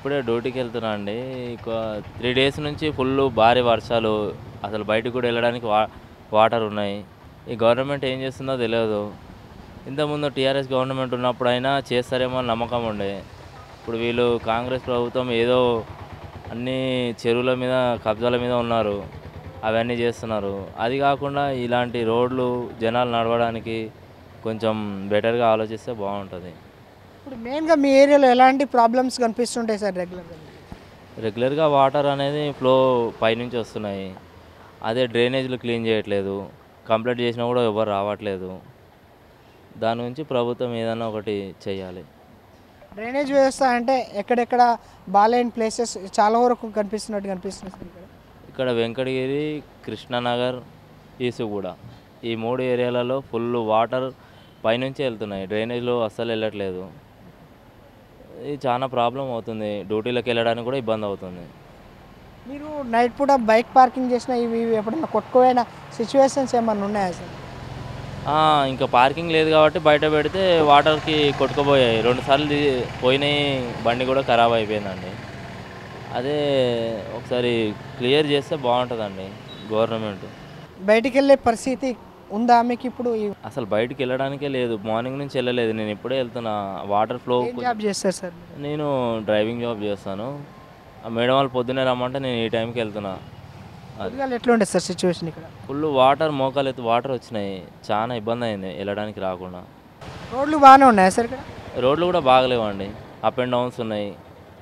ఇప్పుడే డ్యూటీకి వెళ్తున్నా అండి. ఒక 3 డేస్ నుంచి ఫుల్లు భారీ వర్షాలు. అసలు బయటికి కూడా వెళ్ళడానికి వాటర్ ఉన్నాయి. ఈ గవర్నమెంట్ ఏం చేస్తుందో తెలియదు. ఇంతకుముందు టీఆర్ఎస్ గవర్నమెంట్ ఉన్నప్పుడైనా చేస్తారేమో అని నమ్మకం ఉండే. ఇప్పుడు వీళ్ళు కాంగ్రెస్ ప్రభుత్వం ఏదో అన్ని చెరువుల మీద కబ్జాల మీద ఉన్నారు. అవన్నీ చేస్తున్నారు. అది కాకుండా ఇలాంటి రోడ్లు జనాలు నడవడానికి కొంచెం బెటర్గా ఆలోచిస్తే బాగుంటుంది. ఇప్పుడు మెయిన్గా మీ ఏరియాలో ఎలాంటి ప్రాబ్లమ్స్ కనిపిస్తుంటాయి సార్ రెగ్యులర్గా? రెగ్యులర్గా వాటర్ అనేది ఫ్లో పైనుంచి వస్తున్నాయి. అదే డ్రైనేజ్లు క్లీన్ చేయట్లేదు. కంప్లీట్ చేసినా కూడా ఎవరు రావట్లేదు. దాని గురించి ప్రభుత్వం ఏదైనా ఒకటి చేయాలి. డ్రైనేజ్ వ్యవస్థ అంటే ఎక్కడెక్కడ బాలేని ప్లేసెస్ చాలా వరకు కనిపిస్తున్నట్టు కనిపిస్తుంది సార్ ఇక్కడ. ఇక్కడ వెంకటగిరి, కృష్ణానగర్, ఈసుగూడ ఈ 3 ఏరియాలలో ఫుల్ వాటర్ పైనుంచి వెళ్తున్నాయి. డ్రైనేజ్లో అస్సలు వెళ్ళట్లేదు. ఇది చాలా ప్రాబ్లం అవుతుంది. డ్యూటీలకు వెళ్ళడానికి కూడా ఇబ్బంది అవుతుంది. మీరు నైట్ పూట బైక్ పార్కింగ్ చేసిన ఇవి ఎప్పుడైనా కొట్టుకోపోయిన సిచ్యువేషన్స్ ఏమన్నా ఉన్నాయా సార్? ఇంకా పార్కింగ్ లేదు కాబట్టి బయట పెడితే వాటర్కి కొట్టుకుపోయాయి. 2 సార్లు పోయినాయి. బండి కూడా ఖరాబ్ అయిపోయిందండి. అదే ఒకసారి క్లియర్ చేస్తే బాగుంటుందండి గవర్నమెంట్. బయటికి వెళ్ళే పరిస్థితి ఉందా మీకు ఇప్పుడు? అసలు బయటికి వెళ్ళడానికే లేదు. మార్నింగ్ నుంచి వెళ్ళలేదు. నేను ఇప్పుడే వెళ్తున్నా. Water flow. ఏం జాబ్ చేస్తారు సార్? నేను డ్రైవింగ్ జాబ్ చేస్తాను. మేడం వాళ్ళు పొద్దున్నే రమ్మంటే నేను ఈ టైంకి వెళ్తున్నా. పొద్దుగాల ఎట్లా ఉంటుంది సార్ సిచ్యువేషన్ ఇక్కడ? ఫుల్ వాటర్, మోకాలు ఎత్తు వాటర్ వచ్చినాయి. చాలా ఇబ్బంది అయింది వెళ్ళడానికి రాకుండా. రోడ్లు బాగానే ఉన్నాయా సార్ ఇక్కడ? రోడ్లు కూడా బాగలేవండి. అప్ అండ్ డౌన్స్ ఉన్నాయి.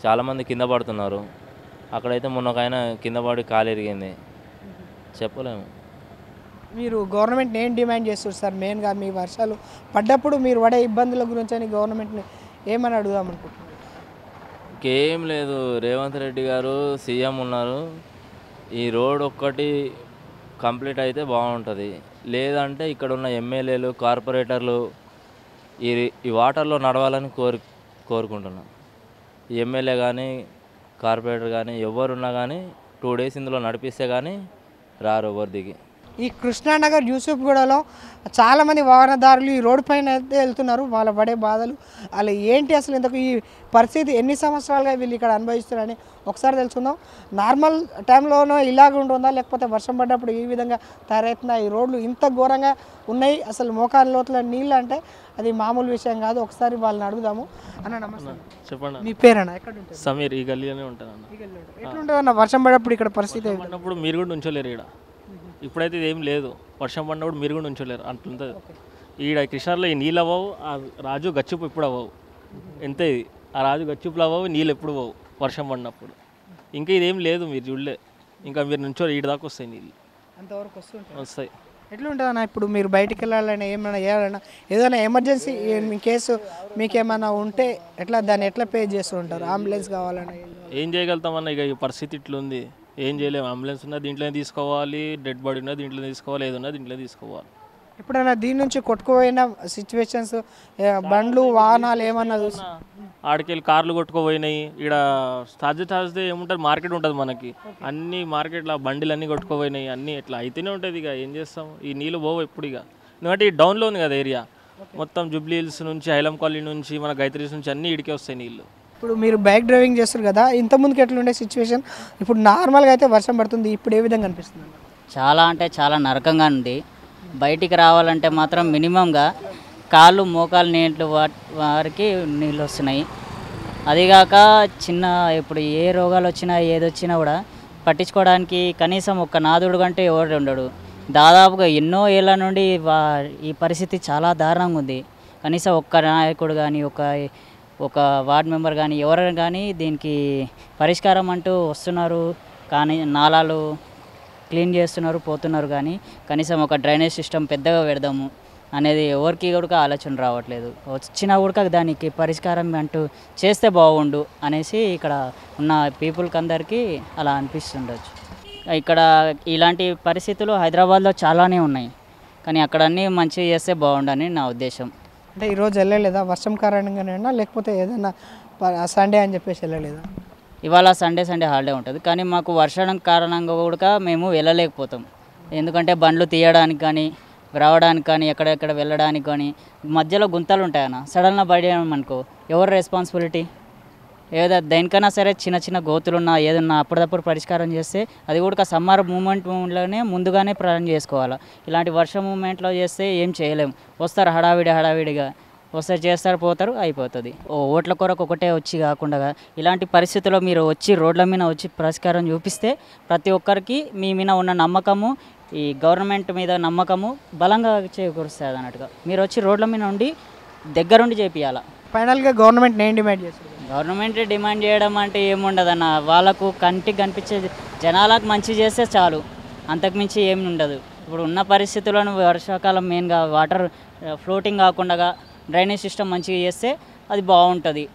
చాలామంది కింద పడుతున్నారు. అక్కడైతే మొన్న ఒక ఆయన కింద పడి కాలు ఇరిగింది. చెప్పలేము. మీరు గవర్నమెంట్ని ఏం డిమాండ్ చేస్తారు సార్? మెయిన్గా మీ వర్షాలు పడ్డప్పుడు మీరు పడే ఇబ్బందుల గురించి అని గవర్నమెంట్ని ఏమని అడుగుదాం అనుకుంటున్నారు? ఇంకేం లేదు. రేవంత్ రెడ్డి గారు సీఎం ఉన్నారు. ఈ రోడ్ ఒక్కటి కంప్లీట్ అయితే బాగుంటుంది. లేదంటే ఇక్కడ ఉన్న ఎమ్మెల్యేలు, కార్పొరేటర్లు ఈ వాటర్లో నడవాలని కోరుకుంటున్నాను. ఈ ఎమ్మెల్యే కానీ కార్పొరేటర్ కానీ ఎవరున్నా కానీ 2 డేస్ ఇందులో నడిపిస్తే కానీ రారు ఎవరు దిగి. ఈ కృష్ణానగర్ యూసుఫ్గూడలో చాలామంది వాహనదారులు ఈ రోడ్డు పైన అయితే వెళ్తున్నారు. వాళ్ళ పడే బాధలు అలా ఏంటి, అసలు ఇంతకు ఈ పరిస్థితి ఎన్ని సంవత్సరాలుగా వీళ్ళు ఇక్కడ అనుభవిస్తున్నారని ఒకసారి తెలుసుకుందాం. నార్మల్ టైంలోనో ఇలాగ ఉంటుందా, లేకపోతే వర్షం పడ్డప్పుడు ఈ విధంగా తయారవుతుందా? ఈ రోడ్లు ఇంత ఘోరంగా ఉన్నాయి. అసలు మోకాళ్ళ లోతుల నీళ్ళు అంటే అది మామూలు విషయం కాదు. ఒకసారి వాళ్ళని అడుగుదాము. అన్న నమస్తే. చెప్పండి. మీ పేరన్నా? ఎక్కడ ఉంటుంది? సమీర్. ఈ గల్లీలోనే ఉంటాను అన్న. ఎట్లుంటుంది అన్న వర్షం పడ్డప్పుడు ఇక్కడ పరిస్థితి? పడినప్పుడు మీరు కూడా ఉంచలేరు ఇక్కడ. ఇప్పుడైతే ఇది ఏం లేదు. వర్షం పడినప్పుడు మీరు కూడా ఉంచలేరు అట్లుంటుంది. ఈడ కృష్ణాలో ఈ నీళ్ళు అవ్వవు. ఆ రాజు గచ్చుపు ఎప్పుడు అవ్వవు. ఎంత ఇది, ఆ రాజు గచ్చుపులు అవ్వవు, నీళ్ళు ఎప్పుడు అవ్వవు వర్షం పడినప్పుడు. ఇంకా ఇదేం లేదు, మీరు చూడలే. ఇంకా మీరు నుంచో ఈడ దాకా వస్తాయి నీళ్ళు, అంతవరకు వస్తాయి. ఎట్లుంటుంది అన్న ఇప్పుడు మీరు బయటికి వెళ్ళాలన్నా ఏమైనా చేయాలన్నా ఏదైనా ఎమర్జెన్సీ మీ కేసు మీకేమైనా ఉంటే ఎట్లా దాన్ని ఎట్లా పే చేస్తూ ఉంటారు? అంబులెన్స్ కావాలన్నా ఏం చేయగలుగుతామన్న? ఇక ఈ పరిస్థితి ఇట్లుంది, ఏం చేయలేము. అంబులెన్స్ ఉన్నది దీంట్లోనే తీసుకోవాలి, డెడ్ బాడీ ఉన్నది దీంట్లో తీసుకోవాలి, ఏది ఉన్నది దీంట్లో తీసుకోవాలి. ఎప్పుడైనా దీని నుంచి కొట్టుకుపోయిన సిచ్యువేషన్స్, బండ్లు వాహనాలు ఏమన్నా చూసి? ఆడికెళ్ళి కార్లు కొట్టుకుపోయినాయి. ఇక్కడ తాజా ఏముంటుంది, మార్కెట్ ఉంటుంది మనకి. అన్ని మార్కెట్లో బండిలు అన్నీ కొట్టుకుపోయినాయి. అన్నీ ఇట్లా అయితేనే ఉంటుంది. ఇక ఏం చేస్తాం, ఈ నీళ్ళు పోవు ఎప్పుడు. ఇక ఎందుకంటే ఈ డౌన్లో ఉంది కదా ఏరియా మొత్తం. జూబ్లీ హిల్స్ నుంచి, హైలం కాలనీ నుంచి, మన గైత్రీస్ నుంచి అన్నీ ఇడికే వస్తాయి నీళ్ళు. ఇప్పుడు మీరు బైక్ డ్రైవింగ్ చేస్తారు కదా, ఇంతకుముందుకు ఎట్లుండే సిచ్యువేషన్? ఇప్పుడు నార్మల్గా అయితే వర్షం పడుతుంది, ఇప్పుడు ఏ విధంగా అనిపిస్తుంది? చాలా అంటే చాలా నరకంగా ఉంది. బయటికి రావాలంటే మాత్రం మినిమంగా కాళ్ళు మోకాలు నీళ్ళు వారికి నీళ్ళు వస్తున్నాయి. అదిగాక చిన్న ఇప్పుడు ఏ రోగాలు వచ్చినా ఏది వచ్చినా కూడా పట్టించుకోవడానికి కనీసం ఒక్క నాదుడు కంటే ఎవరు ఉండడు. దాదాపుగా ఎన్నో ఏళ్ళ నుండి ఈ పరిస్థితి చాలా దారుణంగా ఉంది. కనీసం ఒక్క నాయకుడు కానీ ఒక వార్డ్ మెంబర్ కానీ ఎవరైనా కానీ దీనికి పరిష్కారం అంటూ వస్తున్నారు. కానీ నాలాలు క్లీన్ చేస్తున్నారు, పోతున్నారు. కానీ కనీసం ఒక డ్రైనేజ్ సిస్టమ్ పెద్దగా పెడదాము అనేది ఎవరికి కూడా ఆలోచన రావట్లేదు. వచ్చినా కూడా దానికి పరిష్కారం అంటూ చేస్తే బాగుండు అనేసి ఇక్కడ ఉన్న పీపుల్కి అందరికీ అలా అనిపిస్తుండొచ్చు. ఇక్కడ ఇలాంటి పరిస్థితులు హైదరాబాద్లో చాలానే ఉన్నాయి. కానీ అక్కడ అన్నీ మంచిగా చేస్తే బాగుండని నా ఉద్దేశం. అంటే ఈరోజు వెళ్ళలేదా వర్షం కారణంగానైనా, లేకపోతే ఏదైనా సండే అని చెప్పేసి వెళ్ళలేదా? ఇవాళ సండే హాలిడే ఉంటుంది. కానీ మాకు వర్షం కారణంగా కూడా మేము వెళ్ళలేకపోతాం. ఎందుకంటే బండ్లు తీయడానికి కానీ రావడానికి కానీ ఎక్కడెక్కడ వెళ్ళడానికి కానీ మధ్యలో గుంతలు ఉంటాయన్న. సడన్గా పడేయమనుకో ఎవరు రెస్పాన్సిబిలిటీ? ఏదో దేనికైనా సరే చిన్న చిన్న గోతులున్నా ఏదన్నా అప్పటిదప్పుడు పరిష్కారం చేస్తే అది కూడా సమ్మర్ మూమెంట్లోనే ముందుగానే ప్లాన్ చేసుకోవాలి. ఇలాంటి వర్షం మూమెంట్లో చేస్తే ఏం చేయలేము. వస్తారు హడావిడిగా వస్తారు, చేస్తారు, పోతారు, అయిపోతుంది. ఓట్ల కొరకు ఒకటే వచ్చి కాకుండా ఇలాంటి పరిస్థితుల్లో మీరు వచ్చి రోడ్ల మీద వచ్చి పరిష్కారం చూపిస్తే ప్రతి ఒక్కరికి మీ మీద ఉన్న నమ్మకము, ఈ గవర్నమెంట్ మీద నమ్మకము బలంగా చేకూరుస్తుంది అన్నట్టుగా. మీరు వచ్చి రోడ్ల మీద ఉండి దగ్గరుండి చేపియాలి. ఫైనల్గా గవర్నమెంట్ నేను డిమాండ్ చేస్తుంది. గవర్నమెంట్ డిమాండ్ చేయడం అంటే ఏముండదన్న, వాళ్ళకు కంటికి కనిపించే జనాలకు మంచి చేస్తే చాలు, అంతకుమించి ఏమి ఉండదు. ఇప్పుడు ఉన్న పరిస్థితులను వర్షాకాలం మెయిన్గా వాటర్ ఫ్లోటింగ్ కాకుండా డ్రైనేజ్ సిస్టమ్ మంచిగా చేస్తే అది బాగుంటుంది.